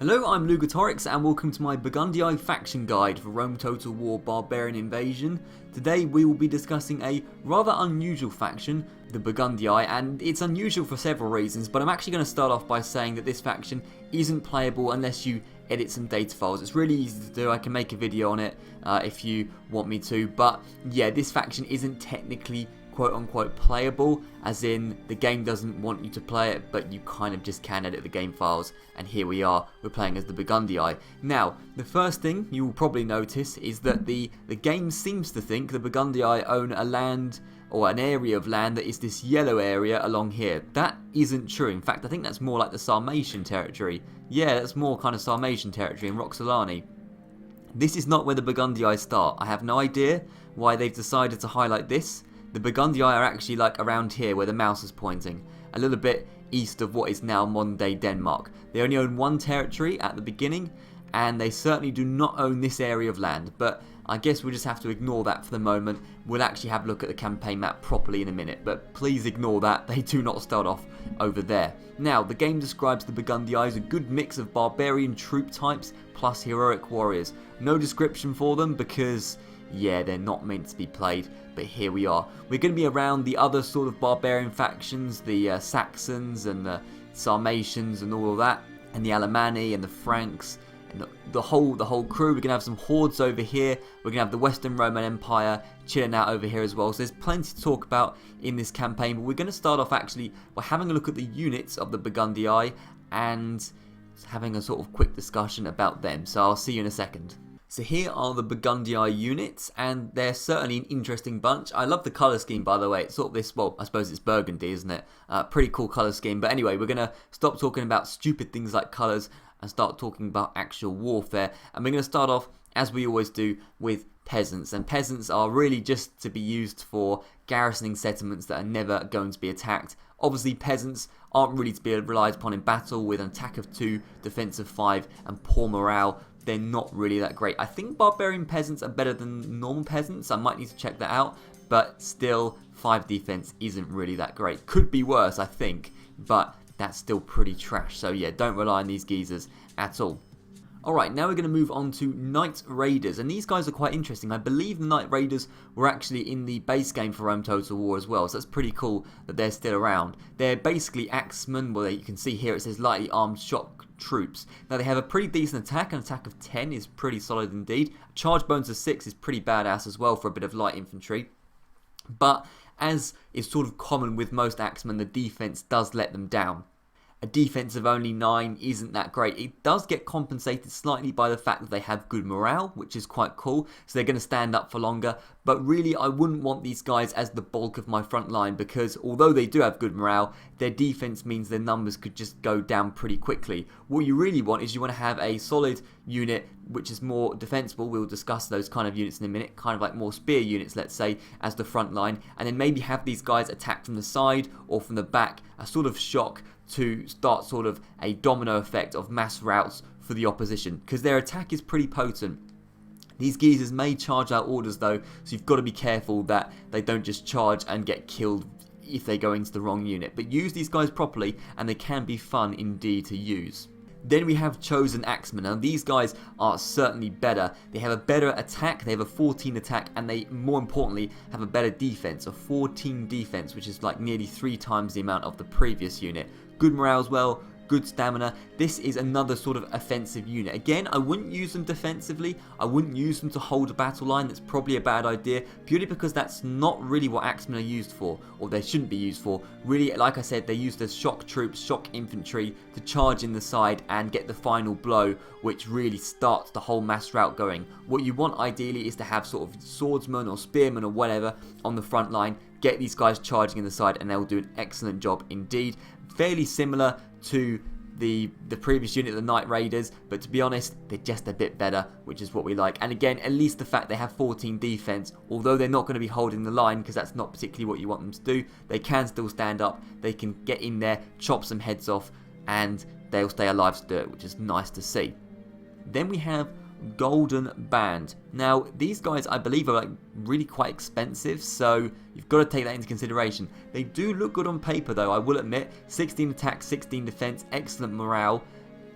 Hello, I'm Lugatorix and welcome to my Burgundii faction guide for Rome Total War Barbarian Invasion. Today we will be discussing a rather unusual faction, the Burgundii, and it's unusual for several reasons, but I'm actually going to start off by saying that this faction isn't playable unless you edit some data files. It's really easy to do. I can make a video on it if you want me to, but yeah, this faction isn't technically quote-unquote playable, as in the game doesn't want you to play it, but you kind of just can edit the game files, and here we are, we're playing as the Burgundii. Now, the first thing you will probably notice is that the game seems to think the Burgundii own a land, or an area of land that is this yellow area along here. That isn't true. In fact, I think that's more like the Sarmatian territory. Yeah, that's more kind of Sarmatian territory in Roxolani. This is not where the Burgundii start. I have no idea why they've decided to highlight this. The Burgundii are actually like around here where the mouse is pointing, a little bit east of what is now modern day Denmark. They only own one territory at the beginning, and they certainly do not own this area of land, but I guess we'll just have to ignore that for the moment. We'll actually have a look at the campaign map properly in a minute, but please ignore that, they do not start off over there. Now, the game describes the Burgundii as a good mix of barbarian troop types plus heroic warriors. No description for them because, yeah, they're not meant to be played, but here we are. We're going to be around the other sort of barbarian factions, the Saxons and the Sarmatians and all of that, and the Alemanni and the Franks, and the whole crew. We're going to have some hordes over here. We're going to have the Western Roman Empire chilling out over here as well. So there's plenty to talk about in this campaign, but we're going to start off actually by having a look at the units of the Burgundii and having a sort of quick discussion about them. So I'll see you in a second. So here are the Burgundii units, and they're certainly an interesting bunch. I love the colour scheme, by the way. It's sort of this, well, I suppose it's burgundy, isn't it? Pretty cool colour scheme. But anyway, we're going to stop talking about stupid things like colours and start talking about actual warfare. And we're going to start off, as we always do, with peasants. And peasants are really just to be used for garrisoning settlements that are never going to be attacked. Obviously, peasants aren't really to be relied upon in battle with an attack of 2, defense of 5, and poor morale. They're not really that great. I think barbarian peasants are better than normal peasants. I might need to check that out. But still, 5 defense isn't really that great. Could be worse, I think. But that's still pretty trash. So yeah, don't rely on these geezers at all. Alright, now we're going to move on to Knight Raiders, and these guys are quite interesting. I believe the Knight Raiders were actually in the base game for Rome Total War as well, so that's pretty cool that they're still around. They're basically axemen, well, you can see here it says lightly armed shock troops. Now they have a pretty decent attack, an attack of 10 is pretty solid indeed. Charge bonus of 6 is pretty badass as well for a bit of light infantry. But as is sort of common with most axemen, the defense does let them down. A defense of only 9 isn't that great. It does get compensated slightly by the fact that they have good morale, which is quite cool, so they're going to stand up for longer. But really, I wouldn't want these guys as the bulk of my front line, because although they do have good morale, their defense means their numbers could just go down pretty quickly. What you really want is you want to have a solid unit which is more defensible. We'll discuss those kind of units in a minute, kind of like more spear units, let's say, as the front line, and then maybe have these guys attack from the side or from the back, a sort of shock to start sort of a domino effect of mass routes for the opposition, because their attack is pretty potent. These geezers may charge out orders though, so you've got to be careful that they don't just charge and get killed if they go into the wrong unit. But use these guys properly and they can be fun indeed to use. Then we have Chosen Axemen. Now these guys are certainly better. They have a better attack, they have a 14 attack, and they, more importantly, have a better defense, a 14 defense, which is like nearly 3 times the amount of the previous unit. Good morale as well, good stamina. This is another sort of offensive unit. Again, I wouldn't use them defensively. I wouldn't use them to hold a battle line. That's probably a bad idea, purely because that's not really what axemen are used for, or they shouldn't be used for. Really, like I said, they're used as shock troops, shock infantry, to charge in the side and get the final blow, which really starts the whole mass rout going. What you want ideally is to have sort of swordsmen or spearmen or whatever on the front line. Get these guys charging in the side and they'll do an excellent job indeed. Fairly similar to the previous unit, the Knight Raiders, but to be honest, they're just a bit better, which is what we like. And again, at least the fact they have 14 defense, although they're not going to be holding the line, because that's not particularly what you want them to do, they can still stand up, they can get in there, chop some heads off, and they'll stay alive to do it, which is nice to see. Then we have Golden Band. Now, these guys, I believe, are like really quite expensive, so you've got to take that into consideration. They do look good on paper, though, I will admit. 16 attack, 16 defense, excellent morale.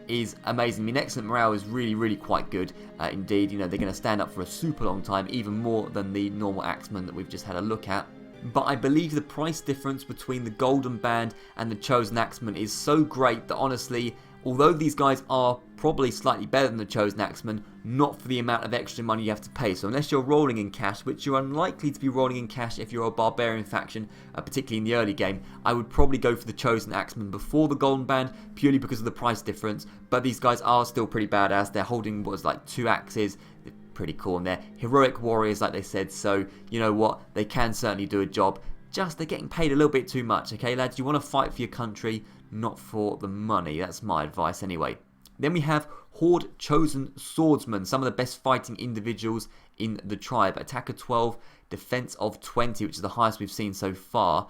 is amazing. I mean, excellent morale is really quite good indeed. You know, they're going to stand up for a super long time, even more than the normal axemen that we've just had a look at. But I believe the price difference between the Golden Band and the Chosen Axeman is so great that honestly, although these guys are probably slightly better than the Chosen Axeman, not for the amount of extra money you have to pay. So unless you're rolling in cash, which you're unlikely to be rolling in cash if you're a Barbarian faction, particularly in the early game, I would probably go for the Chosen Axeman before the Golden Band, purely because of the price difference. But these guys are still pretty badass. They're holding what was like 2 axes. They're pretty cool, and they're heroic warriors like they said. So you know what, they can certainly do a job. Just they're getting paid a little bit too much, okay lads? You want to fight for your country, not for the money. That's my advice anyway. Then we have Horde Chosen Swordsmen, some of the best fighting individuals in the tribe. Attack of 12, defense of 20, which is the highest we've seen so far.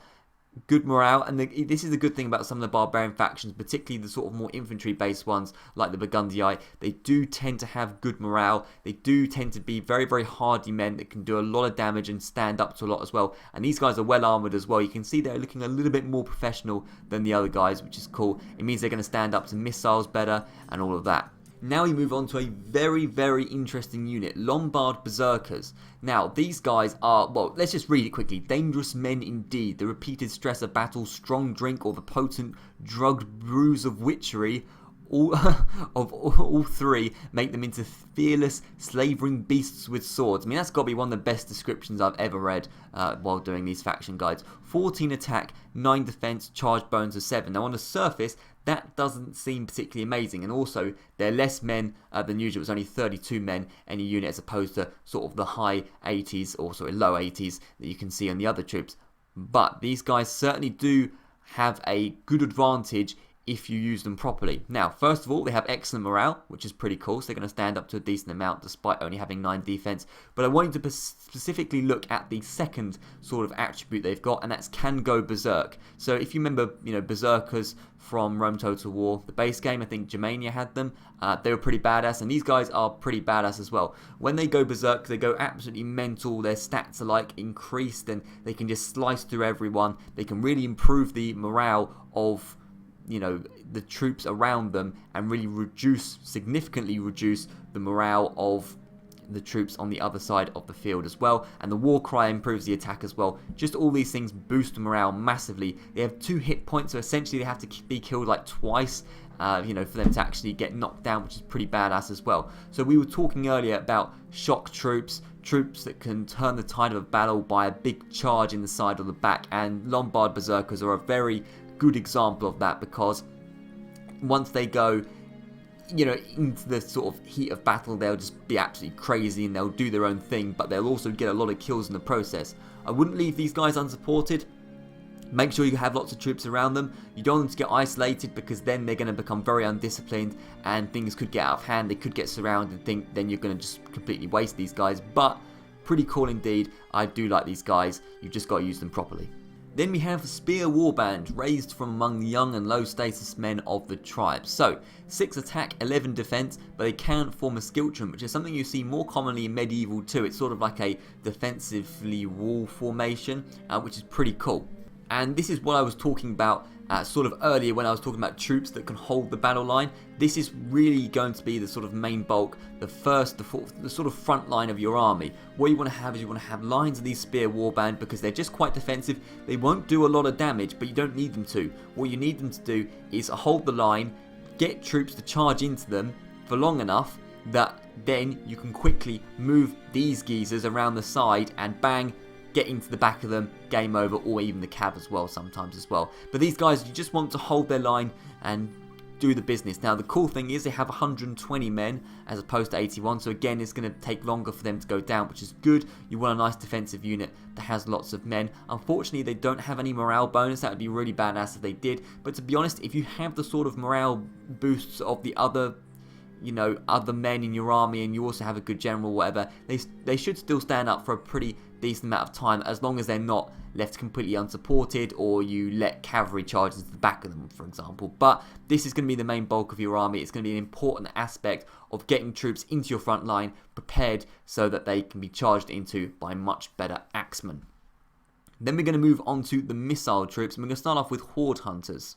Good morale, and this is a good thing about some of the Barbarian factions, particularly the sort of more infantry-based ones like the Burgundii. They do tend to have good morale. They do tend to be very hardy men that can do a lot of damage and stand up to a lot as well. And these guys are well armoured as well. You can see they're looking a little bit more professional than the other guys, which is cool. It means they're going to stand up to missiles better and all of that. Now we move on to a very interesting unit, Lombard Berserkers. Now, these guys are, well, let's just read it quickly. Dangerous men indeed. The repeated stress of battle, strong drink, or the potent drugged brews of witchery, all three make them into fearless, slavering beasts with swords. I mean, that's got to be one of the best descriptions I've ever read while doing these faction guides. 14 attack, 9 defense, charge bonus of 7. Now, on the surface, that doesn't seem particularly amazing, and also they're less men than usual. It's only 32 men in a unit as opposed to sort of the high 80s, or sorry, low 80s that you can see on the other troops. But these guys certainly do have a good advantage if you use them properly. Now, first of all, they have excellent morale, which is pretty cool, so they're going to stand up to a decent amount despite only having 9 defense. But I want you to specifically look at the second sort of attribute they've got, and that's can go berserk. So if you remember, you know, berserkers from Rome Total War, the base game, I think Germania had them. They were pretty badass, and these guys are pretty badass as well. When they go berserk, they go absolutely mental. Their stats are like increased, and they can just slice through everyone. They can really improve the morale of, you know, the troops around them, and really significantly reduce the morale of the troops on the other side of the field as well. And the war cry improves the attack as well. Just all these things boost morale massively. They have 2 hit points, so essentially they have to be killed like twice, you know, for them to actually get knocked down, which is pretty badass as well. So we were talking earlier about shock troops that can turn the tide of a battle by a big charge in the side or the back, and Lombard Berserkers are a very good example of that, because once they go, you know, into the sort of heat of battle, they'll just be absolutely crazy and they'll do their own thing, but they'll also get a lot of kills in the process. I wouldn't leave these guys unsupported. Make sure you have lots of troops around them. You don't want them to get isolated, because then they're going to become very undisciplined and things could get out of hand. They could get surrounded, and then you're going to just completely waste these guys. But pretty cool indeed. I do like these guys. You've just got to use them properly. Then we have Spear Warband, raised from among the young and low status men of the tribe. So, 6 attack, 11 defense, but they can form a skiltron, which is something you see more commonly in Medieval too. It's sort of like a defensively wall formation, which is pretty cool. And this is what I was talking about sort of earlier when I was talking about troops that can hold the battle line. This is really going to be the sort of main bulk, the sort of front line of your army. What you want to have is you want to have lines of these Spear Warband, because they're just quite defensive. They won't do a lot of damage, but you don't need them to. What you need them to do is hold the line, get troops to charge into them for long enough that then you can quickly move these geezers around the side and bang, get into the back of them, game over, or even the cab as well sometimes as well. But these guys, you just want to hold their line and do the business. Now the cool thing is they have 120 men as opposed to 81, so again it's going to take longer for them to go down, which is good. You want a nice defensive unit that has lots of men. Unfortunately they don't have any morale bonus. That would be really badass if they did, but to be honest, if you have the sort of morale boosts of the other, you know, other men in your army, and you also have a good general, whatever, they should still stand up for a pretty decent amount of time, as long as they're not left completely unsupported, or you let cavalry charge into the back of them, for example. But this is going to be the main bulk of your army. It's going to be an important aspect of getting troops into your front line prepared so that they can be charged into by much better axemen. Then we're going to move on to the missile troops, and we're going to start off with Horde Hunters.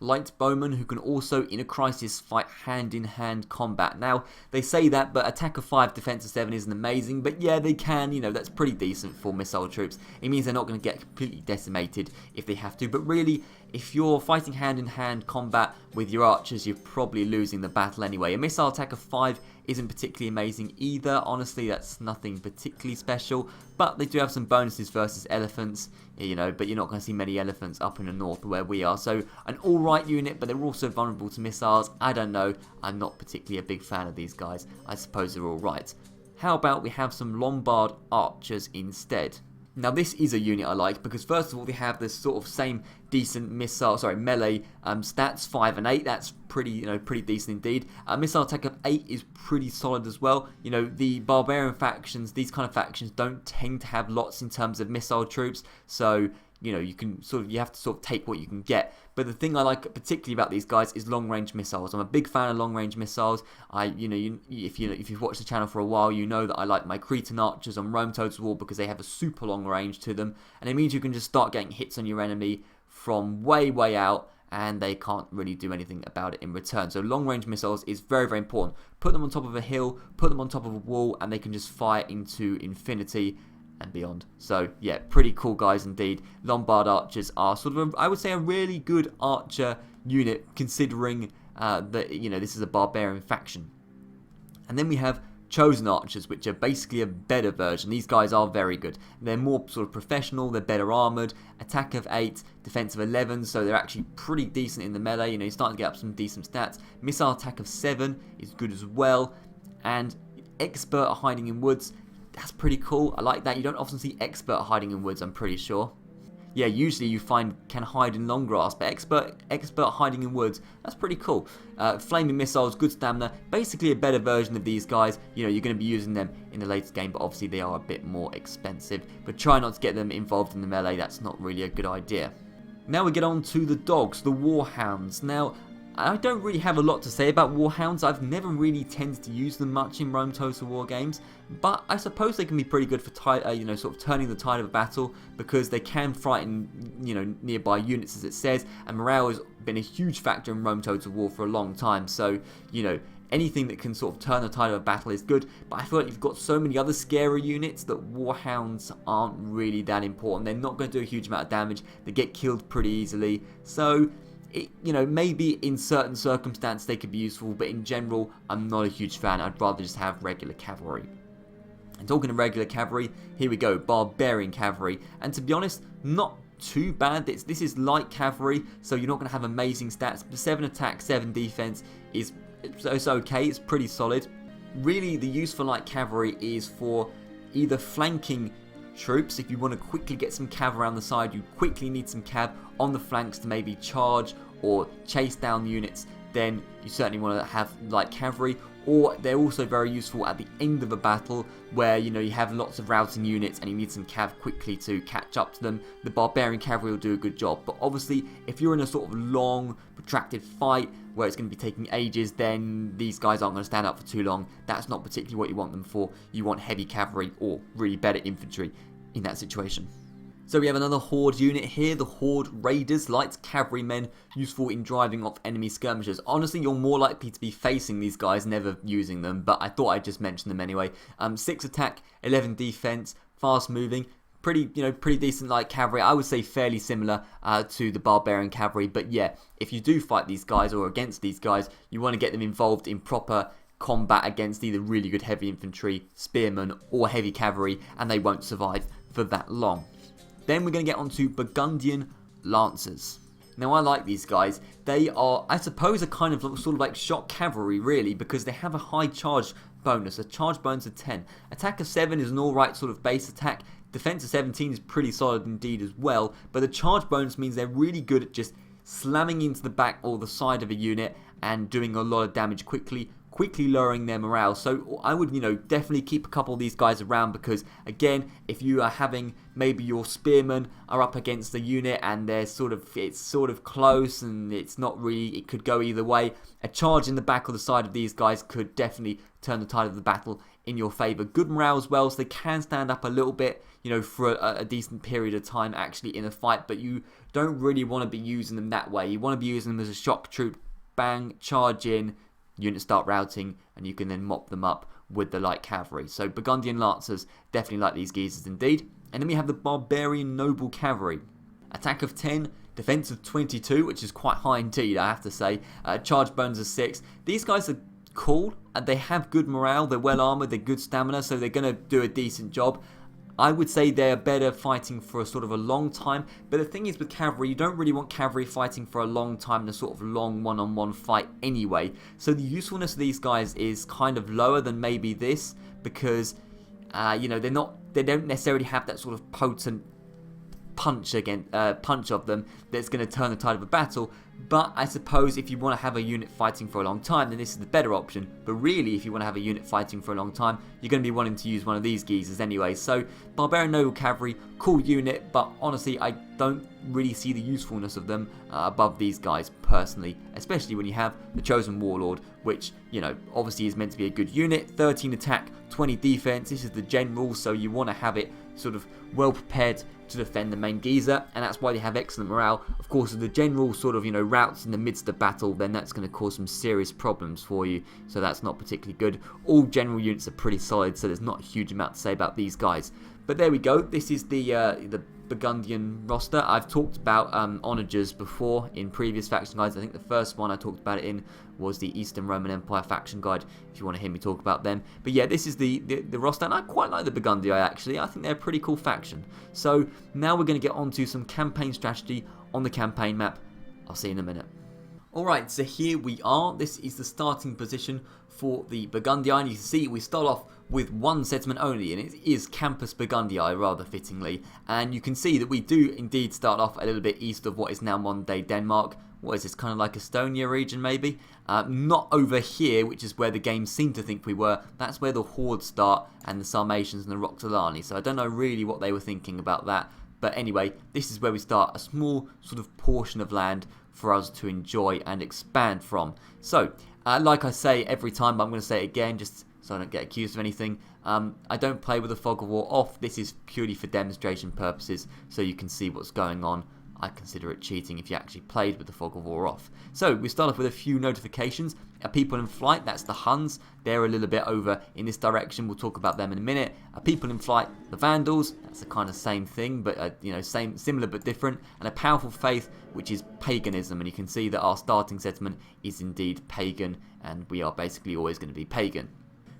light bowmen who can also, in a crisis, fight hand-in-hand combat. Now, they say that, but attack of 5, defense of 7 isn't amazing, but yeah, they can, you know, that's pretty decent for missile troops. It means they're not going to get completely decimated if they have to, but really, if you're fighting hand-in-hand combat with your archers, you're probably losing the battle anyway. A missile attack of 5 isn't particularly amazing either. Honestly, that's nothing particularly special, but they do have some bonuses versus elephants, you know, but you're not going to see many elephants up in the north where we are. So an alright unit, but they're also vulnerable to missiles. I don't know. I'm not particularly a big fan of these guys. I suppose they're alright. How about we have some Lombard archers instead? Now this is a unit I like because first of all they have this sort of same decent melee stats 5 and 8. That's pretty decent indeed. Missile attack of 8 is pretty solid as well. You know, the Barbarian factions, these kind of factions don't tend to have lots in terms of missile troops, so you know, you have to sort of take what you can get. But the thing I like particularly about these guys is long-range missiles. I'm a big fan of long-range missiles. If you've watched the channel for a while, you know that I like my Cretan archers on Rome Total War because they have a super long range to them, and it means you can just start getting hits on your enemy from way out, and they can't really do anything about it in return. So long-range missiles is very, very important. Put them on top of a hill, put them on top of a wall, and they can just fire into infinity and beyond. So yeah, pretty cool guys indeed. Lombard archers are sort of I would say a really good archer unit considering that, you know, this is a barbarian faction. And then we have chosen archers, which are basically a better version. These guys are very good. They're more sort of professional, they're better armoured, attack of 8, defense of 11, so they're actually pretty decent in the melee. You know, you're starting to get up some decent stats. Missile attack of 7 is good as well, and expert at hiding in woods. That's pretty cool. I like that. You don't often see expert hiding in woods, I'm pretty sure. Yeah, usually you can hide in long grass, but expert hiding in woods, that's pretty cool. Flaming missiles, good stamina, basically a better version of these guys. You know, you're going to be using them in the latest game, but obviously they are a bit more expensive. But try not to get them involved in the melee, that's not really a good idea. Now we get on to the dogs, the warhounds. Now, I don't really have a lot to say about warhounds. I've never really tended to use them much in Rome Total War games, but I suppose they can be pretty good for sort of turning the tide of a battle because they can frighten, you know, nearby units, as it says, and morale has been a huge factor in Rome Total War for a long time. So, you know, anything that can sort of turn the tide of a battle is good, but I feel like you've got so many other scary units that warhounds aren't really that important. They're not going to do a huge amount of damage. They get killed pretty easily, so you know, maybe in certain circumstances they could be useful, but in general, I'm not a huge fan. I'd rather just have regular cavalry. And talking of regular cavalry, here we go, Barbarian cavalry. And to be honest, not too bad. This is light cavalry, so you're not going to have amazing stats. But 7 attack, 7 defense it's okay. It's pretty solid. Really, the use for light cavalry is for either flanking troops. If you want to quickly get some cav around the side, you quickly need some cav on the flanks to maybe charge or chase down units, then you certainly want to have light cavalry. Or they're also very useful at the end of a battle where, you know, you have lots of routing units and you need some cav quickly to catch up to them. The Barbarian cavalry will do a good job, but obviously if you're in a sort of long protracted fight where it's going to be taking ages, then these guys aren't going to stand up for too long. That's not particularly what you want them for. You want heavy cavalry or really better infantry in that situation. So we have another Horde unit here, the Horde Raiders, light cavalrymen, useful in driving off enemy skirmishers. Honestly, you're more likely to be facing these guys, never using them, but I thought I'd just mention them anyway. 6 attack, 11 defense, fast moving, pretty decent light cavalry. I would say fairly similar to the Barbarian cavalry, but yeah, if you do fight these guys or against these guys, you want to get them involved in proper combat against either really good heavy infantry, spearmen, or heavy cavalry, and they won't survive for that long. Then we're going to get onto Burgundian Lancers. Now I like these guys. They are, I suppose, a kind of sort of like shock cavalry really, because they have a high charge bonus, a charge bonus of 10. Attack of 7 is an alright sort of base attack. Defense of 17 is pretty solid indeed as well, but the charge bonus means they're really good at just slamming into the back or the side of a unit and doing a lot of damage quickly, quickly lowering their morale. So I would, definitely keep a couple of these guys around, because again, if you are having maybe your spearmen are up against the unit and it's sort of close and it's not really, it could go either way. A charge in the back or the side of these guys could definitely turn the tide of the battle in your favour. Good morale as well, so they can stand up a little bit, for a decent period of time actually in a fight, but you don't really want to be using them that way. You want to be using them as a shock troop. Bang, charge in, units start routing, and you can then mop them up with the light cavalry. So Burgundian Lancers definitely like these geezers indeed. And then we have the Barbarian Noble Cavalry. Attack of 10, defense of 22, which is quite high indeed, I have to say. Charge bonus of 6. These guys are cool, and they have good morale, they're well armoured, they're good stamina, so they're going to do a decent job. I would say they're better fighting for a sort of a long time, but the thing is with cavalry, you don't really want cavalry fighting for a long time in a sort of long one-on-one fight anyway. So the usefulness of these guys is kind of lower than maybe this, because they don't necessarily have that sort of potent punch of them that's going to turn the tide of a battle. But I suppose if you want to have a unit fighting for a long time, then this is the better option. But really, if you want to have a unit fighting for a long time, you're going to be wanting to use one of these geezers anyway. So Barbarian Noble Cavalry, cool unit, but honestly I don't really see the usefulness of them above these guys personally, especially when you have the Chosen Warlord, which obviously is meant to be a good unit. 13 attack, 20 defense. This is the general, so you want to have it sort of well prepared to defend the main geezer, and that's why they have excellent morale. Of course, if the general sort of routes in the midst of battle, then that's going to cause some serious problems for you, so that's not particularly good. All general units are pretty solid, so there's not a huge amount to say about these guys. But there we go. This is the Burgundian roster. I've talked about onagers before in previous faction guides. I think the first one I talked about it in was the Eastern Roman Empire faction guide, if you want to hear me talk about them. But yeah, this is the roster, and I quite like the Burgundii actually. I think they're a pretty cool faction. So now we're going to get on to some campaign strategy on the campaign map. I'll see you in a minute. Alright, so here we are. This is the starting position for the Burgundii, and you can see we start off with one settlement only, and it is Campus Burgundii, rather fittingly. And you can see that we do indeed start off a little bit east of what is now modern-day Denmark. What is this, kind of like Estonia region maybe? Not over here, which is where the game seemed to think we were. That's where the Hordes start, and the Sarmatians and the Roxolani. So I don't know really what they were thinking about that. But anyway, this is where we start, a small sort of portion of land for us to enjoy and expand from. So, like I say every time, but I'm going to say it again just so I don't get accused of anything. I don't play with the Fog of War off. This is purely for demonstration purposes, so you can see what's going on. I consider it cheating if you actually played with the Fog of War off. So we start off with a few notifications. People in flight, that's the Huns. They're a little bit over in this direction. We'll talk about them in a minute. People in flight, the Vandals. That's the kind of same thing, but similar but different. And a powerful faith, which is paganism. And you can see that our starting settlement is indeed pagan, and we are basically always going to be pagan.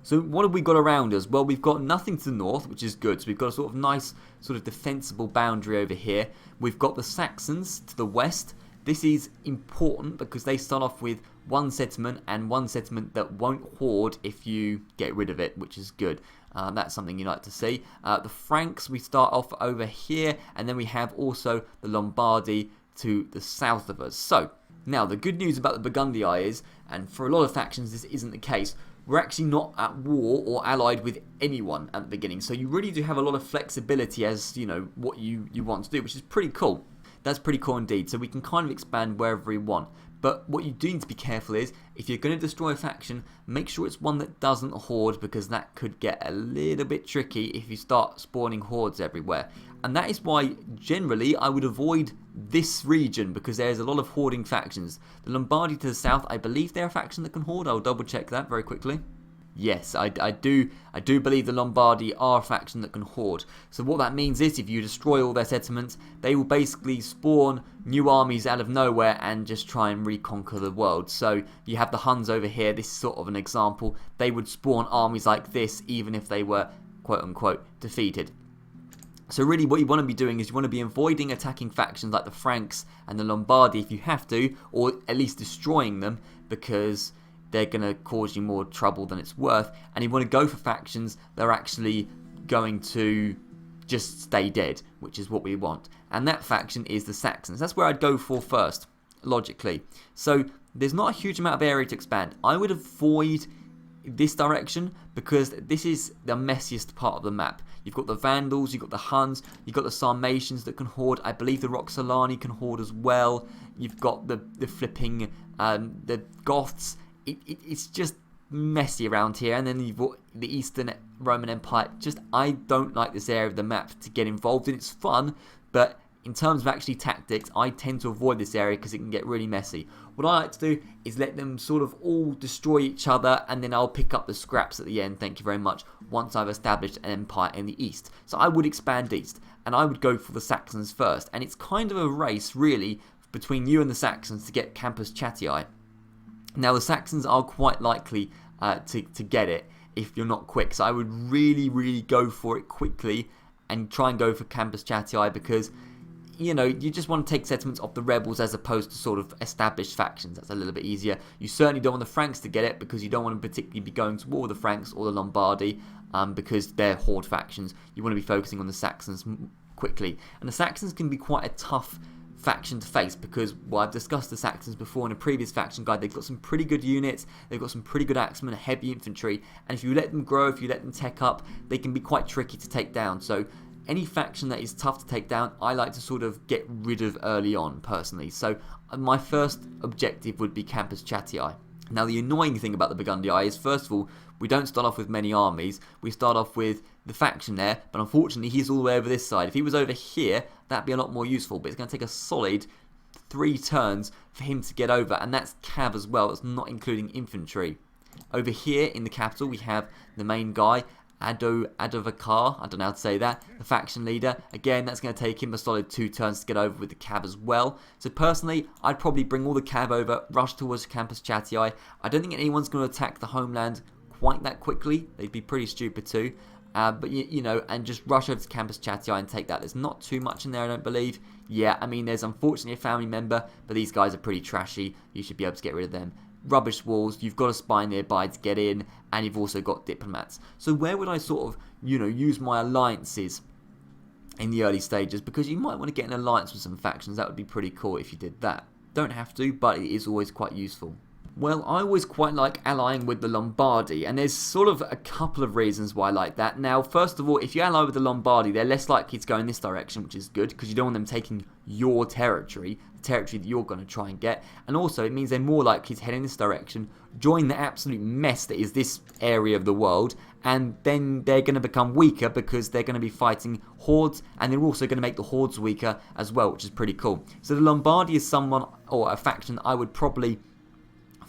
So what have we got around us? Well, we've got nothing to the north, which is good. So we've got a sort of nice, sort of defensible boundary over here. We've got the Saxons to the west. This is important because they start off with one settlement, and one settlement that won't hoard if you get rid of it, which is good. That's something you like to see. The Franks, we start off over here, and then we have also the Lombardy to the south of us. So, now the good news about the Burgundii is, and for a lot of factions this isn't the case, we're actually not at war or allied with anyone at the beginning. So you really do have a lot of flexibility as, what you want to do, which is pretty cool. That's pretty cool indeed. So we can kind of expand wherever we want. But what you do need to be careful is, if you're going to destroy a faction, make sure it's one that doesn't hoard, because that could get a little bit tricky if you start spawning hordes everywhere. And that is why, generally, I would avoid this region, because there's a lot of hoarding factions. The Lombardy to the south, I believe they're a faction that can hoard. I'll double check that very quickly. Yes, I do believe the Lombardy are a faction that can hoard. So what that means is, if you destroy all their settlements, they will basically spawn new armies out of nowhere and just try and reconquer the world. So you have the Huns over here. This is sort of an example. They would spawn armies like this even if they were quote-unquote defeated. So really what you want to be doing is you want to be avoiding attacking factions like the Franks and the Lombardy if you have to, or at least destroying them, because they're going to cause you more trouble than it's worth. And you want to go for factions that are actually going to just stay dead, which is what we want. And that faction is the Saxons. That's where I'd go for first, logically. So there's not a huge amount of area to expand. I would avoid this direction because this is the messiest part of the map. You've got the Vandals, you've got the Huns, you've got the Sarmatians that can hoard. I believe the Roxolani can hoard as well. You've got the flipping the Goths. It's just messy around here. And then you've got the Eastern Roman Empire. Just, I don't like this area of the map to get involved in. It's fun, but in terms of actually tactics, I tend to avoid this area because it can get really messy. What I like to do is let them sort of all destroy each other, and then I'll pick up the scraps at the end, thank you very much, once I've established an empire in the east. So I would expand east, and I would go for the Saxons first. And it's kind of a race, really, between you and the Saxons to get Campus Chatii. Now, the Saxons are quite likely to get it if you're not quick. So I would really, really go for it quickly and try and go for Campus Chatii because, you know, you just want to take settlements off the rebels as opposed to sort of established factions. That's a little bit easier. You certainly don't want the Franks to get it because you don't want to particularly be going to war with the Franks or the Lombardi because they're horde factions. You want to be focusing on the Saxons quickly. And the Saxons can be quite a tough faction to face because, well, I've discussed the Saxons before in a previous faction guide. They've got some pretty good units, they've got some pretty good axemen, heavy infantry, and if you let them grow, if you let them tech up, they can be quite tricky to take down. So any faction that is tough to take down, I like to sort of get rid of early on, personally. So my first objective would be Campus Chatii. Now, the annoying thing about the Burgundii is, first of all, we don't start off with many armies. We start off with the faction there, but unfortunately, he's all the way over this side. If he was over here, that'd be a lot more useful, but it's going to take a solid 3 turns for him to get over, and that's cav as well. That's not including infantry. Over here in the capital, we have the main guy, Adovakar, I don't know how to say that, the faction leader. Again, that's going to take him a solid 2 turns to get over with the cav as well. So personally, I'd probably bring all the cav over, rush towards Campus Chatii. I don't think anyone's going to attack the homeland quite that quickly. They'd be pretty stupid too. But you know, and just rush over to Campus Chatii and take that. There's not too much in there, I don't believe. Yeah, I mean, there's unfortunately a family member, but these guys are pretty trashy. You should be able to get rid of them. Rubbish walls, you've got a spy nearby to get in, and you've also got diplomats. So where would I sort of, you know, use my alliances in the early stages? Because you might want to get an alliance with some factions. That would be pretty cool if you did that. Don't have to, but it is always quite useful. Well, I always quite like allying with the Lombardi, and there's sort of a couple of reasons why I like that. Now, first of all, if you ally with the Lombardi, they're less likely to go in this direction, which is good, because you don't want them taking your territory, the territory that you're going to try and get. And also, it means they're more likely to head in this direction, join the absolute mess that is this area of the world, and then they're going to become weaker because they're going to be fighting hordes, and they're also going to make the hordes weaker as well, which is pretty cool. So the Lombardi is someone, or a faction, I would probably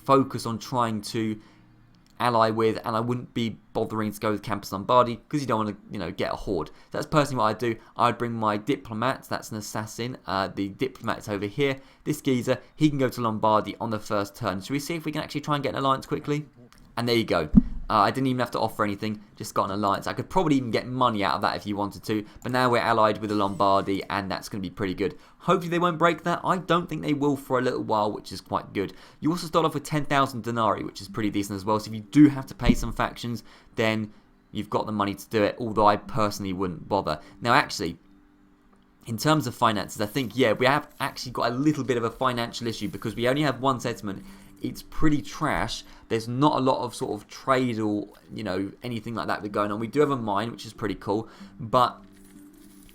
focus on trying to ally with, and I wouldn't be bothering to go with Campus Lombardi because you don't want to, you know, get a horde. So that's personally what I'd do. I'd bring my diplomat, that's an assassin. The diplomat is over here. This geezer, he can go to Lombardi on the first turn. Should we see if we can actually try and get an alliance quickly? And there you go. I didn't even have to offer anything, just got an alliance. I could probably even get money out of that if you wanted to, but now we're allied with the Lombardi, and that's going to be pretty good. Hopefully they won't break that. I don't think they will for a little while, which is quite good. You also start off with 10,000 denarii, which is pretty decent as well, so if you do have to pay some factions, then you've got the money to do it, although I personally wouldn't bother. Now actually, in terms of finances, I think, yeah, we have actually got a little bit of a financial issue because we only have one settlement. It's pretty trash. There's not a lot of sort of trade or, you know, anything like that going on. We do have a mine, which is pretty cool, but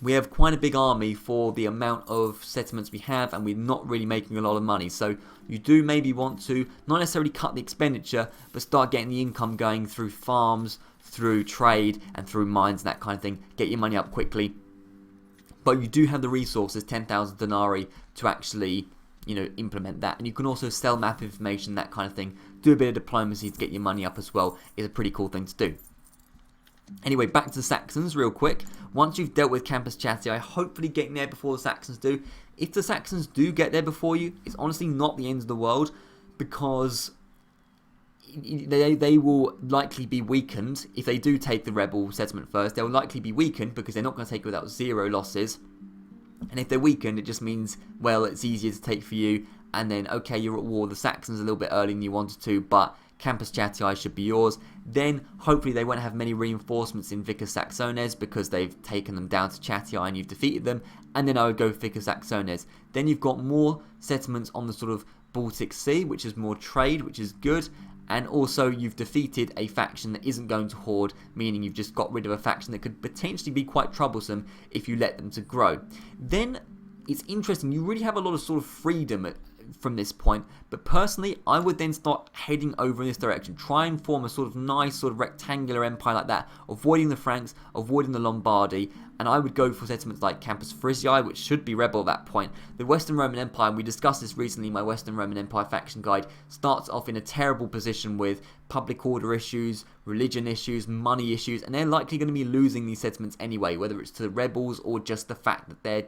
we have quite a big army for the amount of settlements we have, and we're not really making a lot of money. So you do maybe want to not necessarily cut the expenditure, but start getting the income going through farms, through trade, and through mines and that kind of thing. Get your money up quickly. But you do have the resources, 10,000 denarii, to actually, you know, implement that. And you can also sell map information, that kind of thing. Do a bit of diplomacy to get your money up as well. Is a pretty cool thing to do. Anyway, back to the Saxons real quick. Once you've dealt with Campus Chatii, hopefully getting there before the Saxons do. If the Saxons do get there before you, it's honestly not the end of the world, because they will likely be weakened. If they do take the rebel settlement first, they'll likely be weakened because they're not going to take it without 0 losses. And if they're weakened, it just means, well, it's easier to take for you, and then, okay, you're at war with the Saxons a little bit earlier than you wanted to, but Campus Chatii should be yours. Then, hopefully, they won't have many reinforcements in Vicus Saxones because they've taken them down to Chatii and you've defeated them, and then I would go Vicus Saxones. Then you've got more settlements on the sort of Baltic Sea, which is more trade, which is good, and also you've defeated a faction that isn't going to hoard, meaning you've just got rid of a faction that could potentially be quite troublesome if you let them to grow. Then it's interesting, you really have a lot of sort of freedom from this point, but personally I would then start heading over in this direction, try and form a sort of nice sort of rectangular empire like that, avoiding the Franks, avoiding the Lombardy, and I would go for settlements like Campus Frisiae, which should be rebel at that point. The Western Roman Empire, and we discussed this recently in my Western Roman Empire faction guide, starts off in a terrible position with public order issues, religion issues, money issues, and they're likely going to be losing these settlements anyway, whether it's to the rebels or just the fact that they're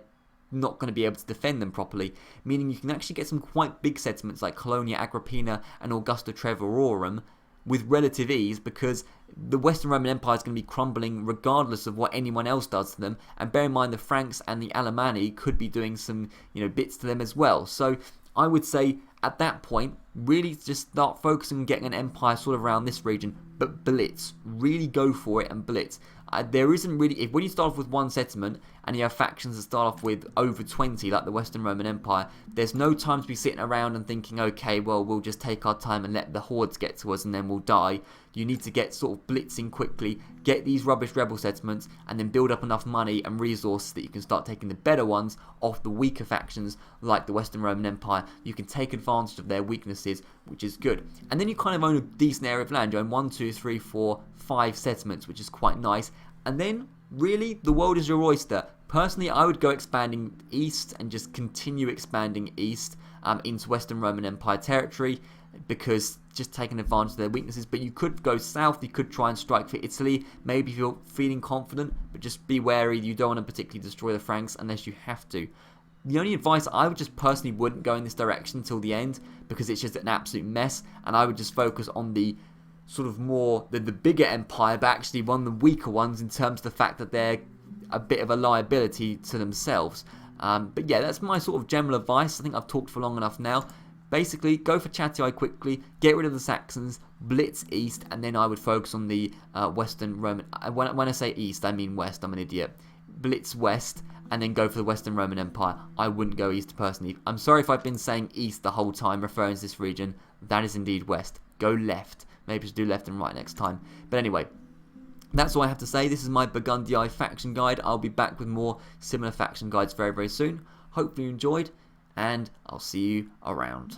not going to be able to defend them properly, meaning you can actually get some quite big settlements like Colonia Agrippina and Augusta Treverorum with relative ease, because the Western Roman Empire is going to be crumbling regardless of what anyone else does to them, and bear in mind the Franks and the Alemanni could be doing some bits to them as well. So I would say at that point really just start focusing on getting an empire sort of around this region, but blitz, really go for it and blitz. There isn't really, when you start off with one settlement and you have factions that start off with over 20 like the Western Roman Empire, there's no time to be sitting around and thinking, okay, well, we'll just take our time and let the hordes get to us and then we'll die. You need to get sort of blitzing quickly, get these rubbish rebel settlements, and then build up enough money and resources that you can start taking the better ones off the weaker factions like the Western Roman Empire. You can take advantage of their weaknesses, which is good. And then you kind of own a decent area of land. You own 1, 2, 3, 4, 5 settlements, which is quite nice. And then, really, the world is your oyster. Personally, I would go expanding east and just continue expanding east into Western Roman Empire territory, because just taking advantage of their weaknesses. But you could go south, you could try and strike for Italy, maybe if you're feeling confident, but just be wary, you don't want to particularly destroy the Franks unless you have to. The only advice, I would just personally wouldn't go in this direction until the end, because it's just an absolute mess, and I would just focus on the sort of more, the bigger empire, but actually one of the weaker ones in terms of the fact that they're a bit of a liability to themselves. But yeah, that's my sort of general advice. I think I've talked for long enough now. Basically, go for Chatti quickly, get rid of the Saxons, blitz east, and then I would focus on the Western Roman... When I say east, I mean west, I'm an idiot. Blitz west, and then go for the Western Roman Empire. I wouldn't go east personally. I'm sorry if I've been saying east the whole time, referring to this region. That is indeed west. Go left. Maybe just do left and right next time. But anyway, that's all I have to say. This is my Burgundii faction guide. I'll be back with more similar faction guides very, very soon. Hopefully you enjoyed, and I'll see you around.